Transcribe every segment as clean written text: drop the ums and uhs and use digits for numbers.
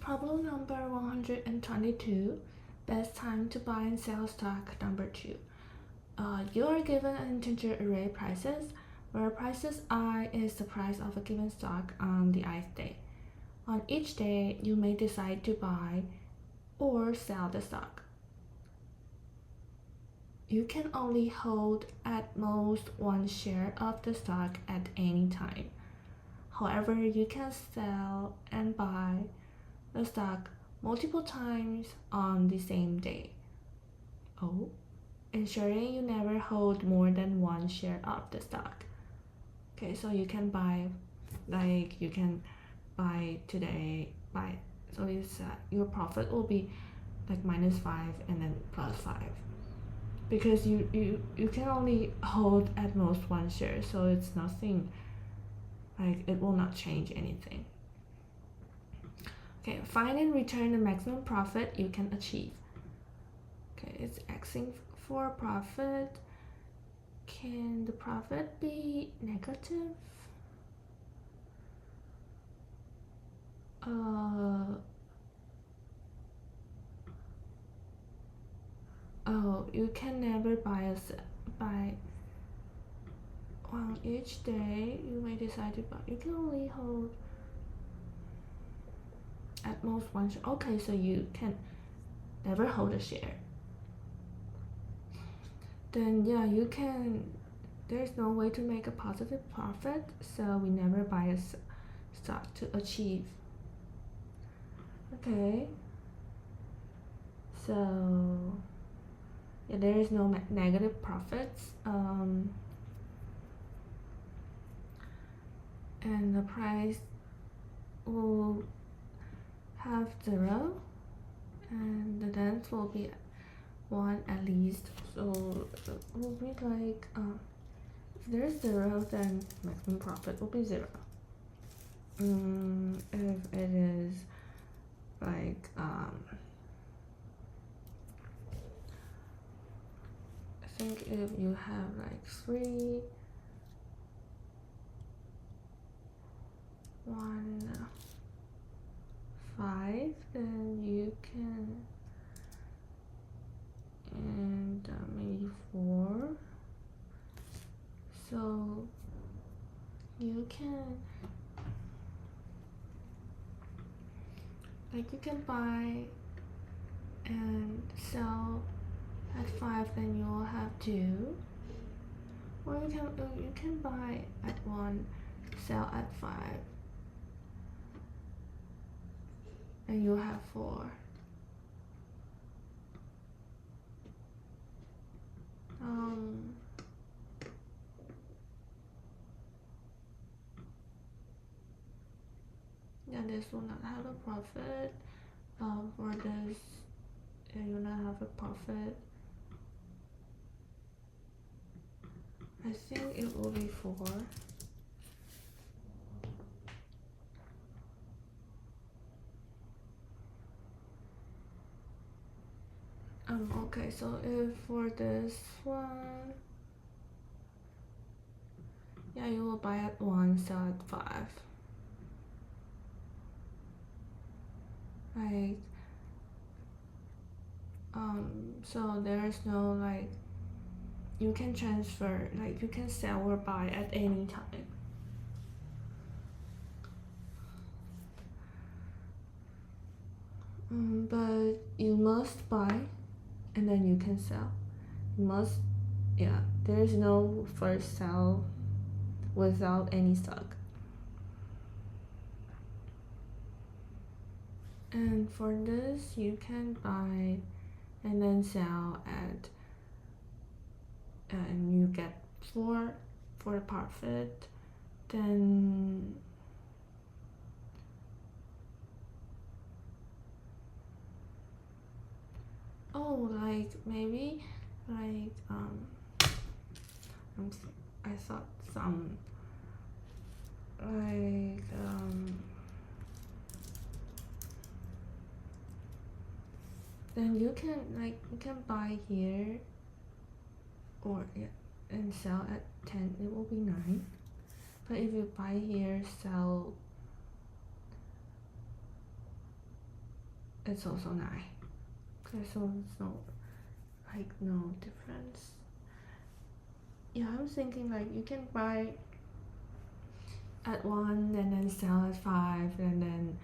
Problem number 122, best time to buy and sell stock number 2. You are given an integer array prices, where prices I is the price of a given stock on the ith day. On each day, you may decide to buy or sell the stock. You can only hold at most one share of the stock at any time. However, you can sell and buy the stock multiple times on the same day. Ensuring you never hold more than one share of the stock. Okay, so you can buy, you can buy today, so it's your profit will be like -5 and then +5, because you can only hold at most one share, so it's nothing, it will not change anything. Okay, find and return the maximum profit you can achieve. Okay, it's asking for profit. Can the profit be negative? You can never buy on each day you may decide to buy. You can only hold at most one share. Okay, so you can never hold a share. Then yeah, you can, there's no way to make a positive profit, so we never buy a stock to achieve. Okay, so yeah, there is no negative profits, and the price will have 0, and the dent will be 1 at least, so it will be if there's 0, then maximum profit will be 0. If it is I think if you have 3, 1, 5, then you can, and maybe 4, so you can you can buy and sell at 5, then you will have 2, or you can buy at 1, sell at 5, and you have 4. Yeah, this will not have a profit. For this, it will not have a profit. I think it will be 4. Okay, so if for this one, yeah, you will buy at 1, sell at 5. So there's no you can transfer, you can sell or buy at any time. But you must buy and then you can sell. There's no first sell without any stock. And for this, you can buy and then sell and you get 4 for the profit. Then maybe I thought some then you can buy here and sell at 10, it will be 9. But if you buy here, sell it's also 9. Okay, so it's no difference. Yeah, I'm thinking like you can buy at 1 and then sell at 5 and then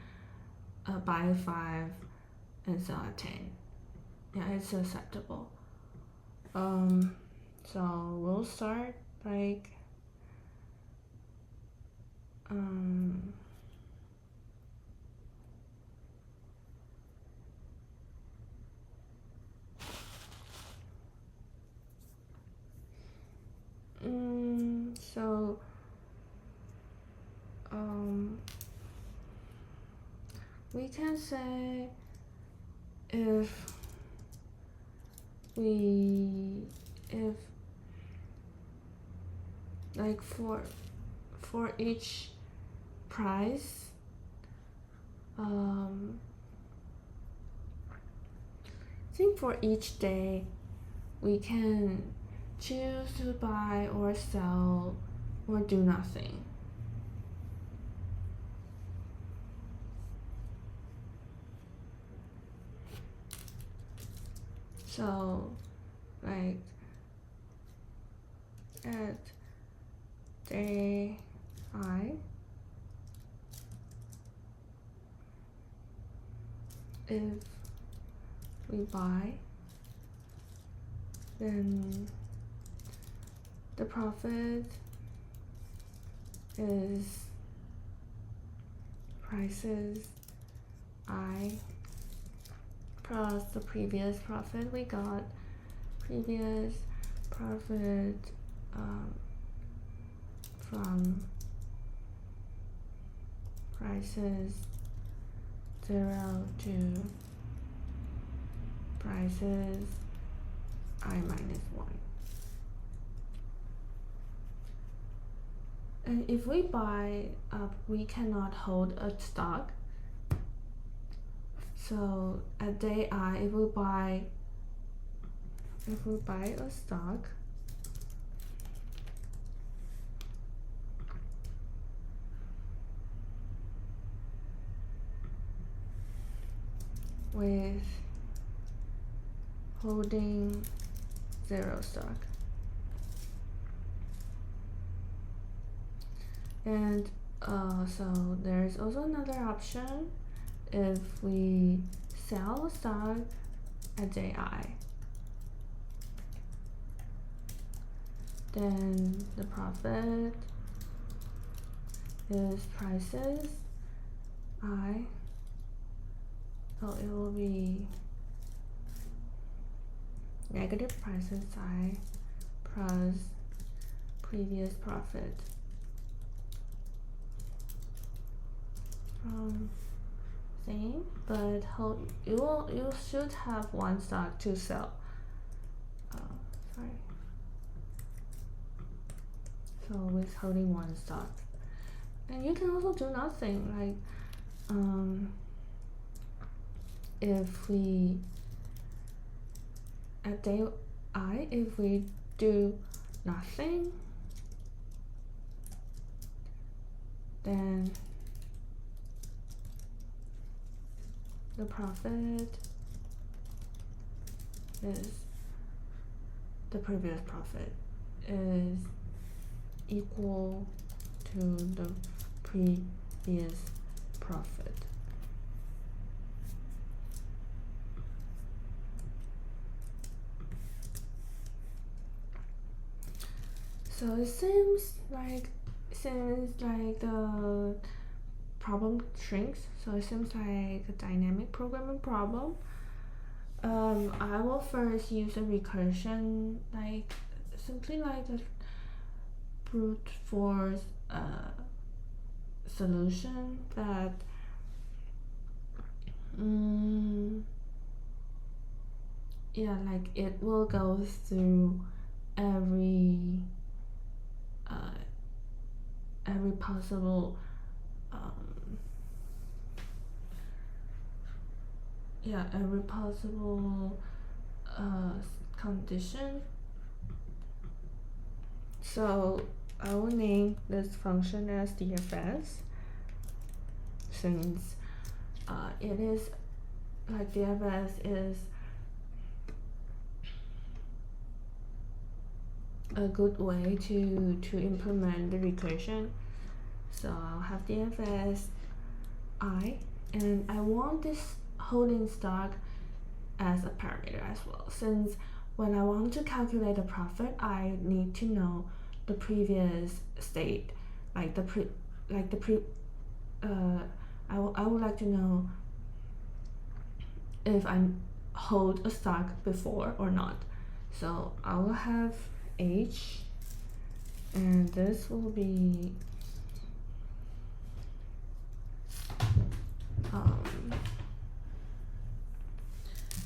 buy at 5 and sell at 10. Yeah, it's acceptable. So we'll start like so we can say if like for each price I think for each day we can choose to buy or sell or do nothing. So like at day I, if we buy, then the profit is prices I plus the previous profit we got, previous profit from prices 0 to prices I minus 1. And if we buy up, we cannot hold a stock. So at day I, if we buy a stock, with holding 0 stock, and so there's also another option. If we sell stock at day I, then the profit is prices I, so it will be negative prices I plus previous profit from same, but you should have 1 stock to sell. Sorry. So with holding 1 stock, and you can also do nothing. Like if we at day I, if we do nothing, then the profit is the previous profit is equal to the previous profit. So it seems like the problem shrinks, so it seems like a dynamic programming problem. I will first use a recursion, like simply like a brute force solution that yeah, like it will go through every possible every possible condition. So I will name this function as DFS, since it is like DFS is a good way to implement the recursion. So I'll have DFS I, and I want this holding stock as a parameter as well, since when I want to calculate the profit, I need to know the previous state, I would like to know if I hold a stock before or not. So I will have H, and this will be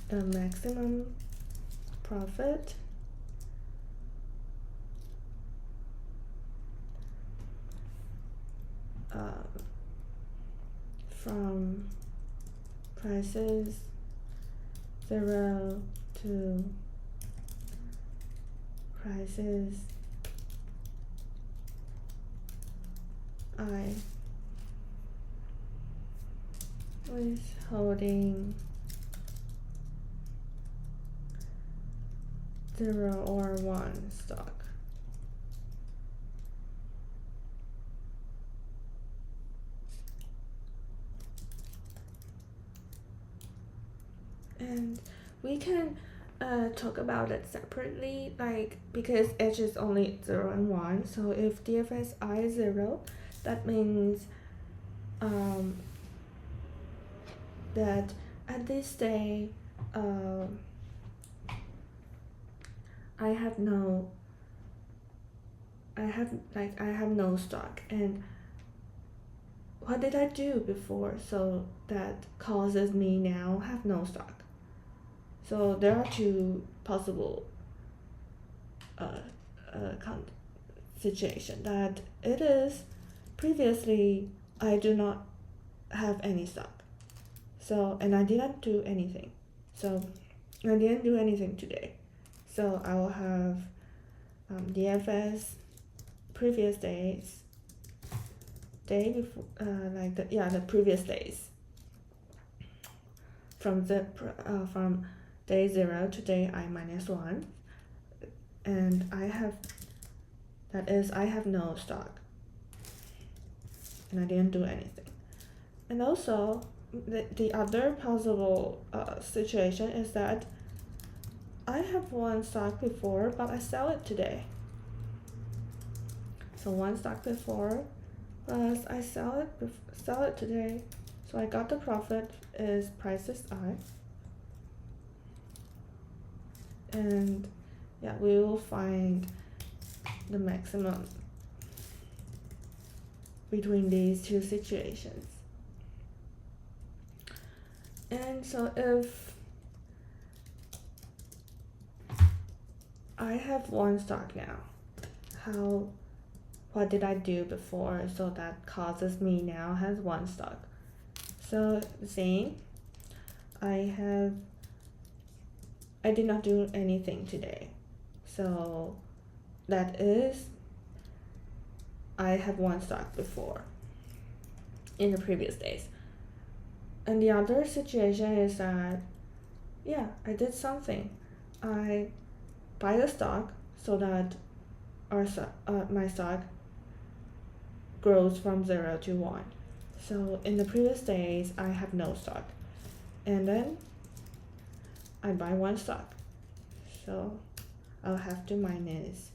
the maximum profit from prices 0 to prices I with holding 0 or 1 stock. And we can talk about it separately, like because H is only 0 and 1, so if DFS I is 0, that means that at this day I have no stock, and what did I do before so that causes me now have no stock? So there are two possible situation that it is previously I do not have any stock, so and I didn't do anything, so I didn't do anything today, so I will have DFS previous days, day before, the previous days from day 0 to day I minus 1, and I have no stock, and I didn't do anything. And also the other possible situation is that I have 1 stock before, but I sell it today. So 1 stock before plus I sell it today, so I got the profit is prices I. And yeah, we will find the maximum between these two situations. And so if I have 1 stock now, what did I do before so that causes me now has 1 stock? So same, I did not do anything today, so that is I have 1 stock before in the previous days. And the other situation is that I did something. I buy the stock so that my stock grows from 0 to 1. So in the previous days I have no stock, and then I buy 1 stock, so I'll have to minus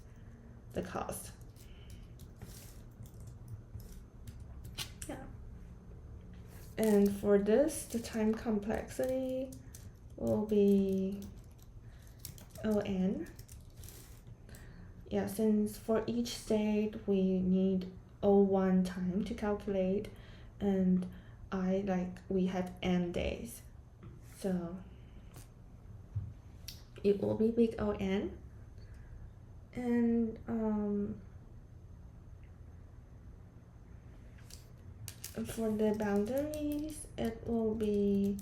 the cost. And for this, the time complexity will be ON. Since for each state we need O1 time to calculate, and we have N days, so it will be big ON. And for the boundaries, it will be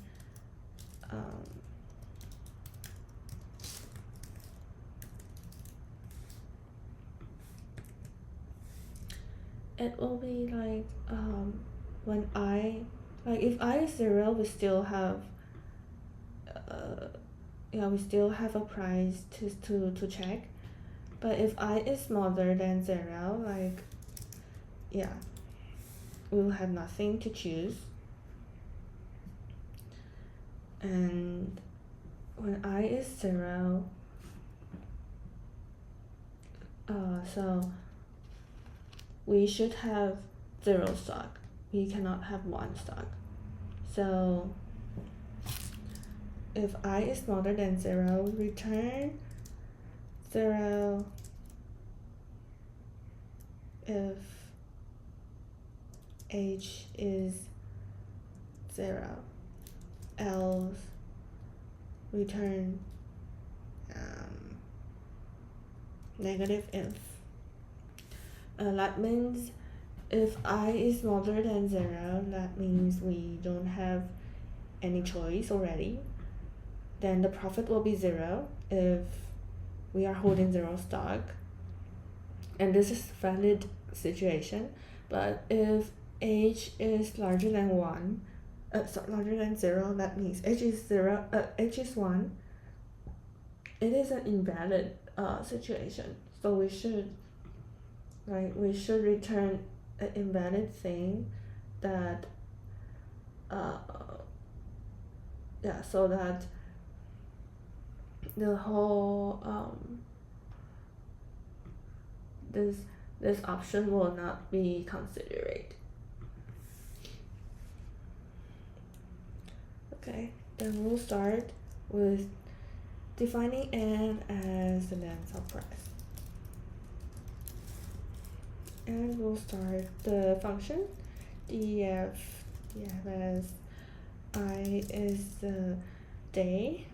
when if I is 0, we still have we still have a price to check. But if I is smaller than 0, like, we will have nothing to choose. And when I is 0, so we should have 0 stock. We cannot have 1 stock. So if I is smaller than 0, return 0 if h is 0, else return negative if. That means if I is smaller than 0, that means we don't have any choice already. Then the profit will be 0 if we are holding 0 stock. And this is valid situation. But if h is larger than 1, larger than 0, that means h is 0, h is 1. It is an invalid situation. So we should return an invalid thing that so that the whole this option will not be considered. Okay, then we'll start with defining n as the length of price. And we'll start the function df as I is the day,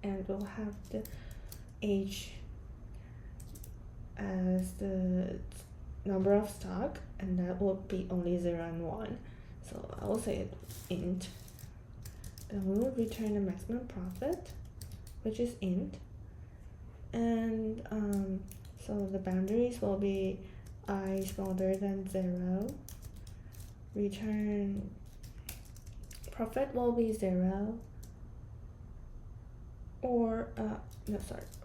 and we'll have the h as the number of stock, and that will be only 0 and 1. So I will say it int, and we will return the maximum profit, which is int, and so the boundaries will be I smaller than 0, return profit will be 0, or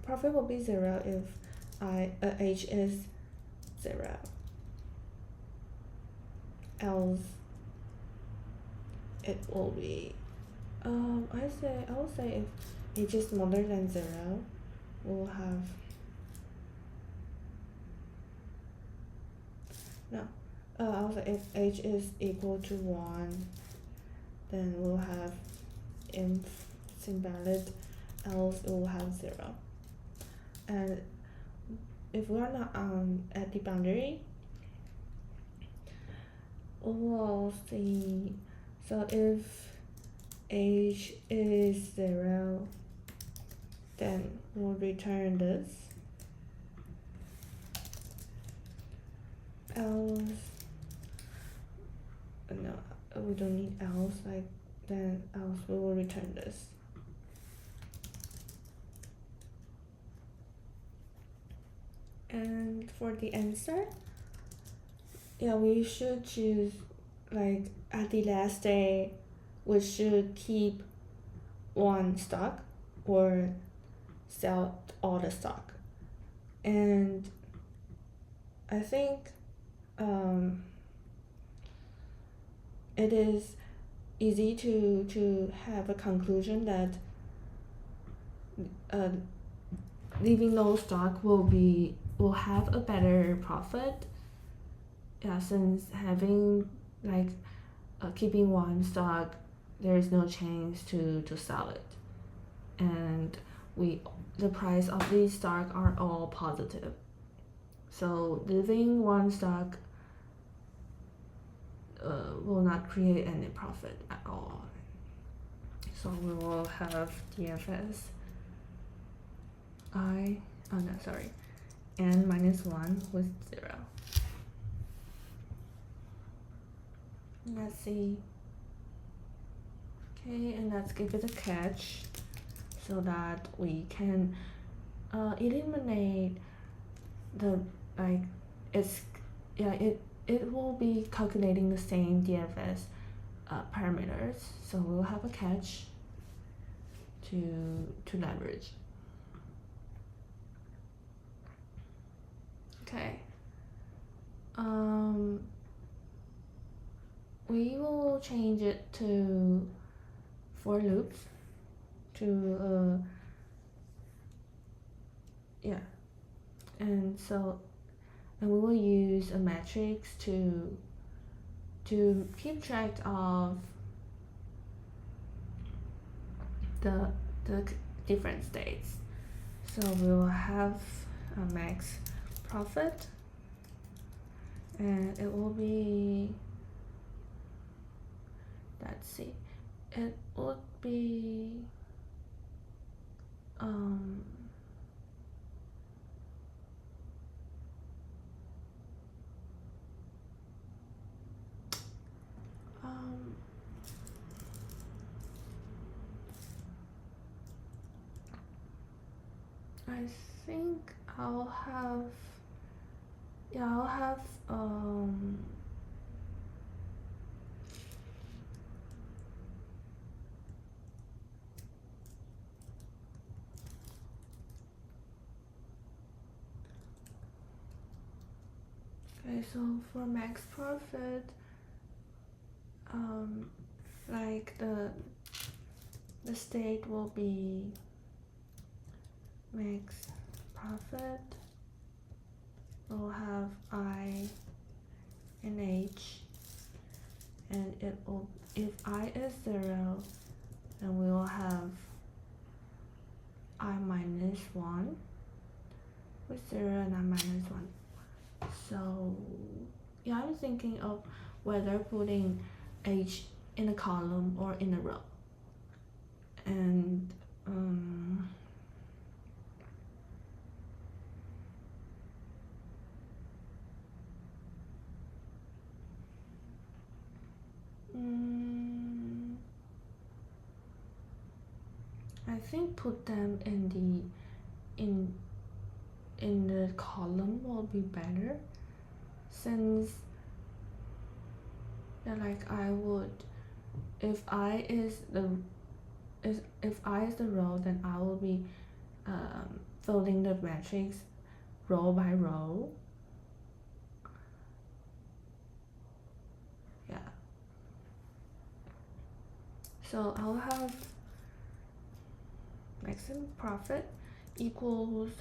profit will be 0 if h is 0, else it will be I will say if h is smaller than 0, we'll have I'll say if h is equal to 1, then we'll have if it's invalid, else it will have 0. And if we're not at the boundary, we'll see. So if h is 0, then we'll return this, else no, we don't need else, then else we will return this. And for the answer, we should choose at the last day we should keep 1 stock or sell all the stock. And I think it is easy to have a conclusion that leaving no stock will have a better profit, since having keeping 1 stock, there is no chance to sell it, and the price of these stock are all positive. So leaving 1 stock will not create any profit at all. So we will have DFS n minus 1 with 0. Let's see. Okay, and let's give it a catch so that we can eliminate the it will be calculating the same DFS parameters, so we'll have a catch to leverage. Okay. We will change it to for loops to and we will use a matrix to keep track of the different states. So we will have a max profit, and it will be, let's see, it would be I think I'll have okay, so for max profit, like the state will be max profit, we'll have I and H, and it will, if I is 0, then we will have I minus 1 with 0 and I minus 1. So yeah, I'm thinking of whether putting H in a column or in a row, and I think put them in the column will be better, since like I would, if I is the row, then I will be filling the matrix row by row. Yeah. So I'll have maximum profit equals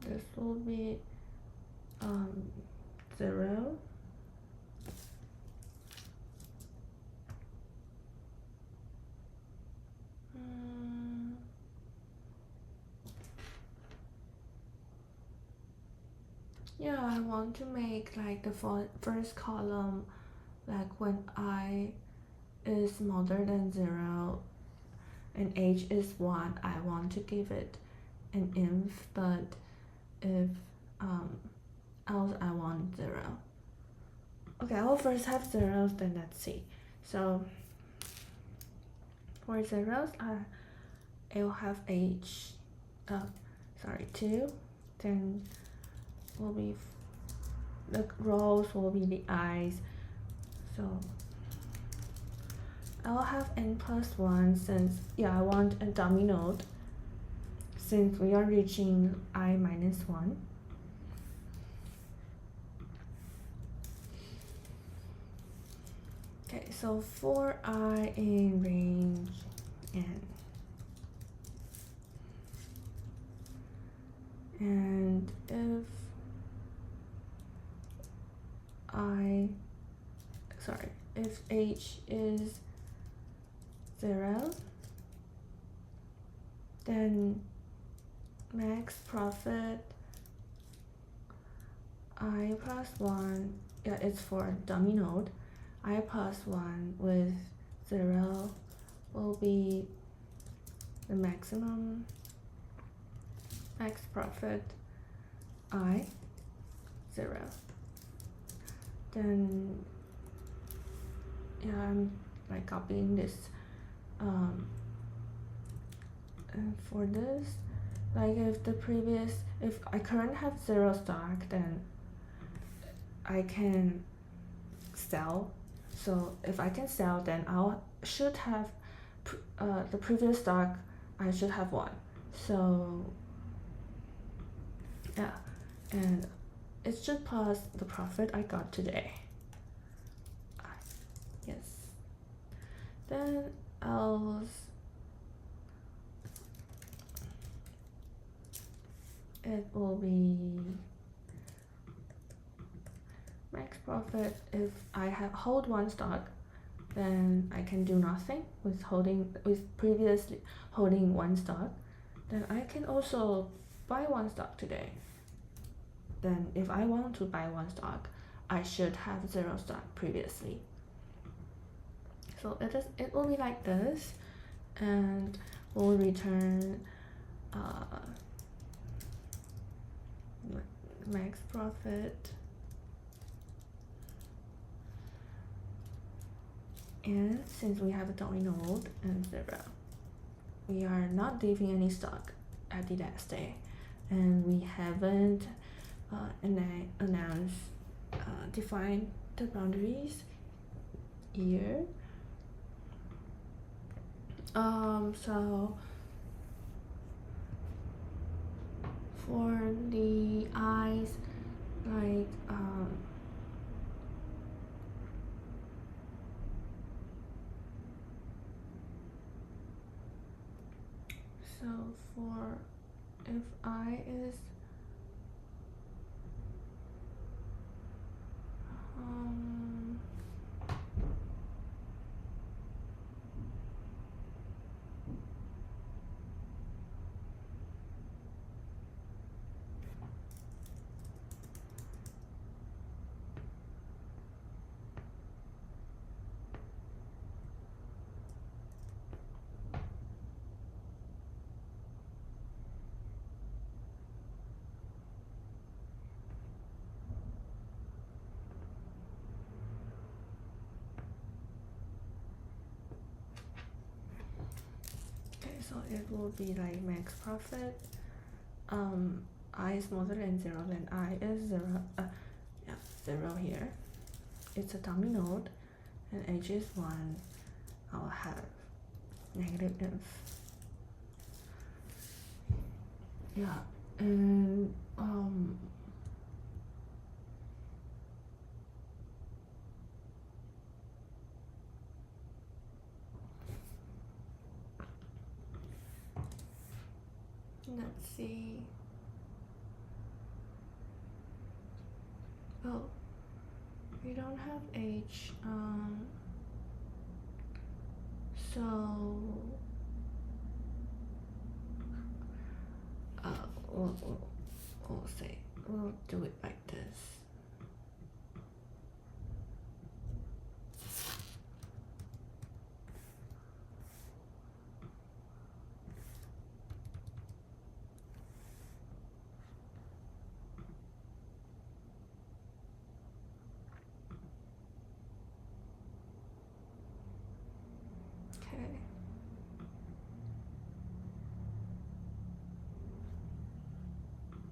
this will be 0. Yeah, I want to make like the first column, like when I is smaller than 0 and H is 1, I want to give it an inf, but if else I want 0. Okay, I will first have zeros, then let's see. So for zeros, I will have H, 2, then will be the rows will be the I's, so I'll have n plus 1, since I want a dummy node since we are reaching I minus 1. Okay, so for I in range n, and if if H is 0, then max profit I plus 1, it's for dummy node, I plus 1 with 0 will be the maximum max profit I 0. Then I'm like copying this, and for this, like if I currently have 0 stock, then I can sell. So if I can sell, then should have the previous stock. I should have won. So yeah, and it should plus the profit I got today. Yes. Then else it will be max profit. If I hold one stock, then I can do nothing with previously holding one stock. Then I can also buy one stock today. Then if I want to buy one stock, I should have 0 stock previously. So it will be like this, and we'll return max profit. And since we have a dummy node and 0, we are not leaving any stock at the last day, and we haven't defined the boundaries here. So for the eyes, like so for if I is so it will be like max profit. I is smaller than 0, then I is 0. 0 here. It's a dummy node, and H is 1. I'll have negative if. Yeah, and let's see. Oh, we don't have H. So we'll do it like this.